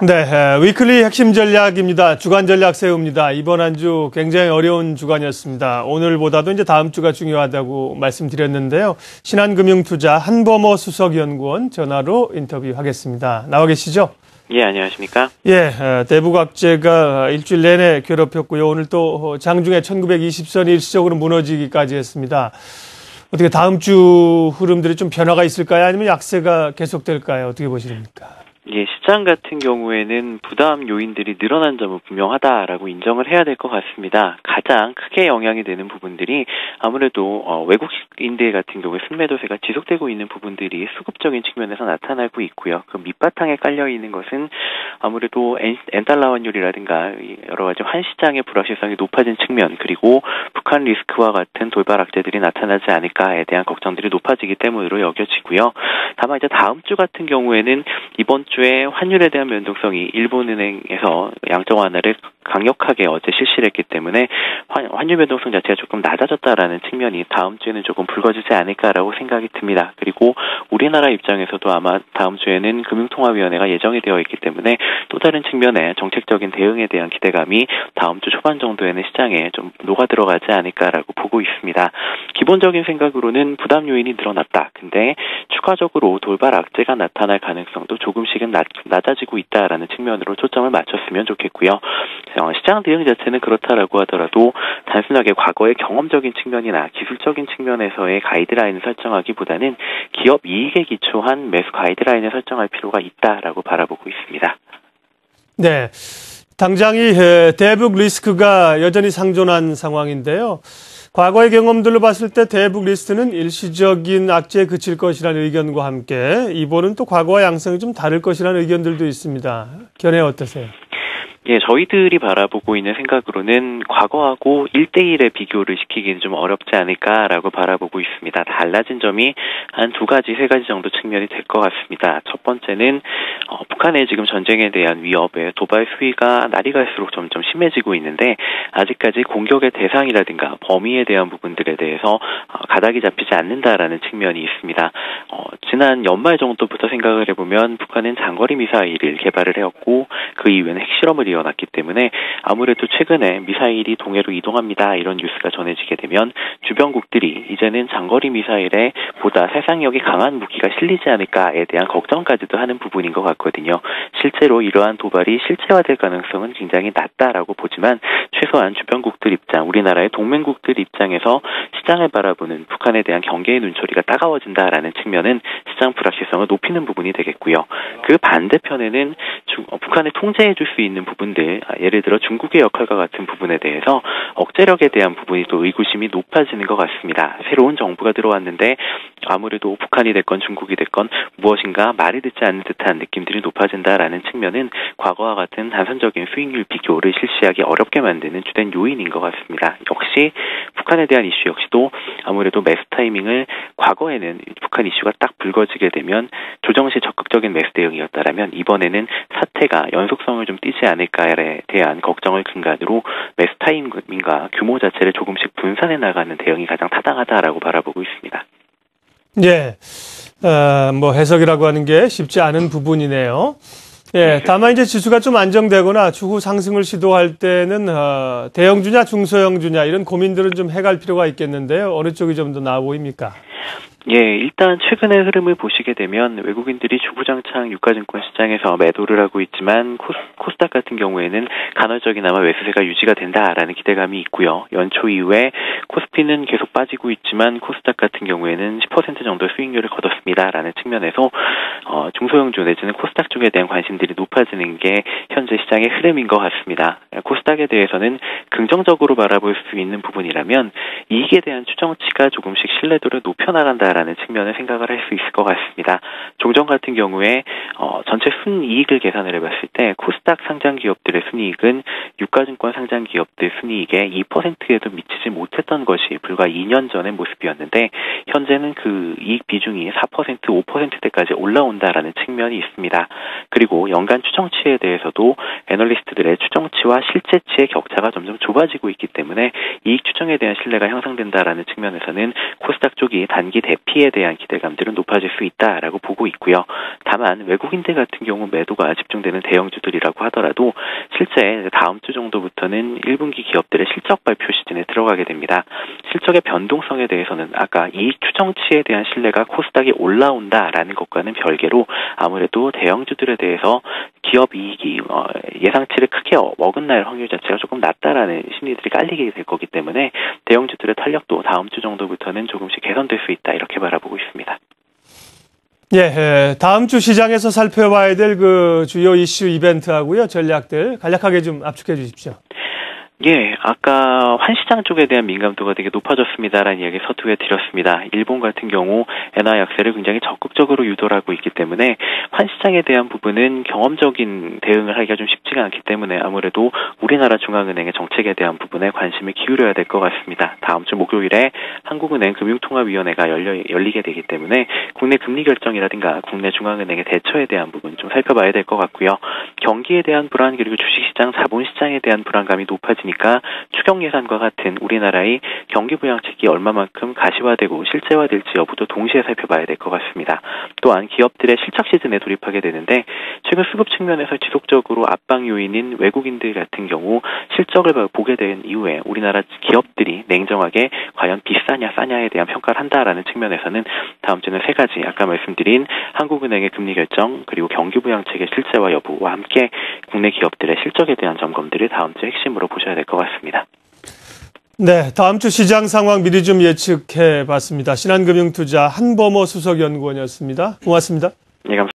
네, 위클리 핵심 전략입니다. 주간 전략 세웁니다. 이번 한 주 굉장히 어려운 주간이었습니다. 오늘보다도 이제 다음 주가 중요하다고 말씀드렸는데요. 신한금융투자 한범호 수석연구원 전화로 인터뷰하겠습니다. 나와 계시죠? 예, 안녕하십니까? 예, 대북 악재가 일주일 내내 괴롭혔고요. 오늘 또 장중에 1920선이 일시적으로 무너지기까지 했습니다. 어떻게 다음 주 흐름들이 좀 변화가 있을까요? 아니면 약세가 계속될까요? 어떻게 보십니까? 예, 시장 같은 경우에는 부담 요인들이 늘어난 점은 분명하다라고 인정을 해야 될 것 같습니다. 가장 크게 영향이 되는 부분들이 아무래도 외국인들 같은 경우에 순매도세가 지속되고 있는 부분들이 수급적인 측면에서 나타나고 있고요. 그 밑바탕에 깔려 있는 것은 아무래도 엔달러 환율이라든가 여러 가지 환시장의 불확실성이 높아진 측면, 그리고 북한 리스크와 같은 돌발 악재들이 나타나지 않을까에 대한 걱정들이 높아지기 때문으로 여겨지고요. 다만 이제 다음 주 같은 경우에는 이번 주에 환율에 대한 변동성이 일본은행에서 양적 완화를 강력하게 어제 실시를 했기 때문에 환율 변동성 자체가 조금 낮아졌다라는 측면이 다음 주에는 조금 불거지지 않을까라고 생각이 듭니다. 그리고 우리나라 입장에서도 아마 다음 주에는 금융통화위원회가 예정이 되어 있기 때문에 또 다른 측면의 정책적인 대응에 대한 기대감이 다음 주 초반 정도에는 시장에 좀 녹아 들어가지 않을까라고 보고 있습니다. 기본적인 생각으로는 부담 요인이 늘어났다. 근데 추가적으로 돌발 악재가 나타날 가능성도 조금씩은 낮아지고 있다라는 측면으로 초점을 맞췄으면 좋겠고요. 시장 대응 자체는 그렇다라고 하더라도 단순하게 과거의 경험적인 측면이나 기술적인 측면에서의 가이드라인을 설정하기보다는 기업 이익에 기초한 매수 가이드라인을 설정할 필요가 있다라고 바라보고 있습니다. 네, 당장이 대북 리스크가 여전히 상존한 상황인데요. 과거의 경험들로 봤을 때 대북 리스크는 일시적인 악재에 그칠 것이라는 의견과 함께 이번은 또 과거와 양상이 좀 다를 것이라는 의견들도 있습니다. 견해 어떠세요? 예, 저희들이 바라보고 있는 생각으로는 과거하고 1대1의 비교를 시키기는 좀 어렵지 않을까라고 바라보고 있습니다. 달라진 점이 한 두 가지, 세 가지 정도 측면이 될 것 같습니다. 첫 번째는 북한의 지금 전쟁에 대한 위협에 도발 수위가 날이 갈수록 점점 심해지고 있는데 아직까지 공격의 대상이라든가 범위에 대한 부분들에 대해서 가닥이 잡히지 않는다라는 측면이 있습니다. 지난 연말 정도부터 생각을 해보면 북한은 장거리 미사일을 개발을 해왔고 그 이후에는 핵실험을 이어났기 때문에 아무래도 최근에 미사일이 동해로 이동합니다. 이런 뉴스가 전해지게 되면 주변국들이 이제는 장거리 미사일에 보다 살상력이 강한 무기가 실리지 않을까에 대한 걱정까지도 하는 부분인 것 같거든요. 실제로 이러한 도발이 실체화될 가능성은 굉장히 낮다라고 보지만 최소한 주변국들 입장, 우리나라의 동맹국들 입장에서 시장을 바라보는 북한에 대한 경계의 눈초리가 따가워진다라는 측면은 시장 불확실성을 높이는 부분이 되겠고요. 그 반대편에는 북한을 통제해 줄 수 있는 부분들, 예를 들어 중국의 역할과 같은 부분에 대해서 억제력에 대한 부분이 또 의구심이 높아지는 것 같습니다. 새로운 정부가 들어왔는데 아무래도 북한이 됐건 중국이 됐건 무엇인가 말을 듣지 않는 듯한 느낌들이 높아진다라는 측면은 과거와 같은 단선적인 수익률 비교를 실시하기 어렵게 만드는 주된 요인인 것 같습니다. 역시 북한에 대한 이슈 역시도 아무래도 매수 타이밍을 과거에는 북한 이슈가 딱 불거지게 되면 조정 시 적극적인 매수 대응이었다라면 이번에는 사태가 연속성을 좀 띠지 않을까에 대한 걱정을 근간으로 매수 타이밍과 규모 자체를 조금씩 분산해 나가는 대응이 가장 타당하다라고 바라보고 있습니다. 예, 뭐 해석이라고 하는 게 쉽지 않은 부분이네요. 예, 다만 이제 지수가 좀 안정되거나 추후 상승을 시도할 때는 대형주냐 중소형주냐 이런 고민들은 좀 해갈 필요가 있겠는데요. 어느 쪽이 좀 더 나아 보입니까? 예, 일단 최근의 흐름을 보시게 되면 외국인들이 주구장창 유가증권 시장에서 매도를 하고 있지만 코스닥 같은 경우에는 간헐적이나마 매수세가 유지가 된다라는 기대감이 있고요. 연초 이후에 코스피는 계속 빠지고 있지만 코스닥 같은 경우에는 10% 정도 수익률을 거뒀습니다라는 측면에서 중소형주 내지는 코스닥 쪽에 대한 관심들이 높아지는 게 현재 시장의 흐름인 것 같습니다. 코스닥에 대해서는 긍정적으로 바라볼 수 있는 부분이라면 이익에 대한 추정치가 조금씩 신뢰도를 높여나간다라는 측면을 생각을 할 수 있을 것 같습니다. 종전 같은 경우에 전체 순이익을 계산을 해봤을 때 코스닥 상장 기업들의 순이익은 유가증권 상장 기업들 순이익의 2%에도 미치지 못했던 것이 불과 2년 전의 모습이었는데 현재는 그 이익 비중이 4%, 5%대까지 올라온다라는 측면이 있습니다. 그리고 연간 추정치에 대해서도 애널리스트들의 추정치와 실제치의 격차가 점점 좁아지고 있기 때문에 이익 추정에 대한 신뢰가 향상된다라는 측면에서는 코스닥 쪽이 단기 대피에 대한 기대감들은 높아질 수 있다라고 보고 있고요. 다만 외국인들 같은 경우 매도가 집중되는 대형주들이라고 하더라도 실제 다음 주 정도부터는 1분기 기업들의 실적 발표 시즌에 들어가게 됩니다. 실적의 변동성에 대해서는 아까 이익 추정치에 대한 신뢰가 코스닥이 올라온다라는 것과는 별개로 아무래도 대형주들에 대해서 기업 이익이 예상치를 크게 어긋날 확률 자체가 조금 낮다라는 심리들이 깔리게 될 거기 때문에 대형주들의 탄력도 다음 주 정도부터는 조금씩 개선될 수 있다 이렇게 바라보고 있습니다. 예, 다음 주 시장에서 살펴봐야 될 그 주요 이슈 이벤트하고요, 전략들 간략하게 좀 압축해 주십시오. 예, 아까 환시장 쪽에 대한 민감도가 되게 높아졌습니다라는 이야기 서두에 드렸습니다. 일본 같은 경우 엔화 약세를 굉장히 적극적으로 유도를 하고 있기 때문에 환시장에 대한 부분은 경험적인 대응을 하기가 좀 쉽지가 않기 때문에 아무래도 우리나라 중앙은행의 정책에 대한 부분에 관심을 기울여야 될 것 같습니다. 다음 주 목요일에 한국은행 금융통화위원회가 열리게 되기 때문에 국내 금리 결정이라든가 국내 중앙은행의 대처에 대한 부분 좀 살펴봐야 될 것 같고요. 경기에 대한 불안 그리고 주식시장, 자본시장에 대한 불안감이 높아지니까 추경 예산과 같은 우리나라의 경기 부양책이 얼마만큼 가시화되고 실제화될지 여부도 동시에 살펴봐야 될 것 같습니다. 또한 기업들의 실적 시즌에 돌입하게 되는데 최근 수급 측면에서 지속적으로 압박 요인인 외국인들 같은 경우 실적을 보게 된 이후에 우리나라 기업들이 냉정하게 과연 비싸냐 싸냐에 대한 평가를 한다라는 측면에서는 다음 주는 세 가지 아까 말씀드린 한국은행의 금리 결정 그리고 경기 부양책의 실제화 여부와 함께 국내 기업들의 실적에 대한 점검들을 다음 주 핵심으로 보셔야 될 것 같습니다. 네, 다음 주 시장 상황 미리 좀 예측해 봤습니다. 신한금융투자 한범호 수석연구원이었습니다. 고맙습니다. 네, 감사합니다.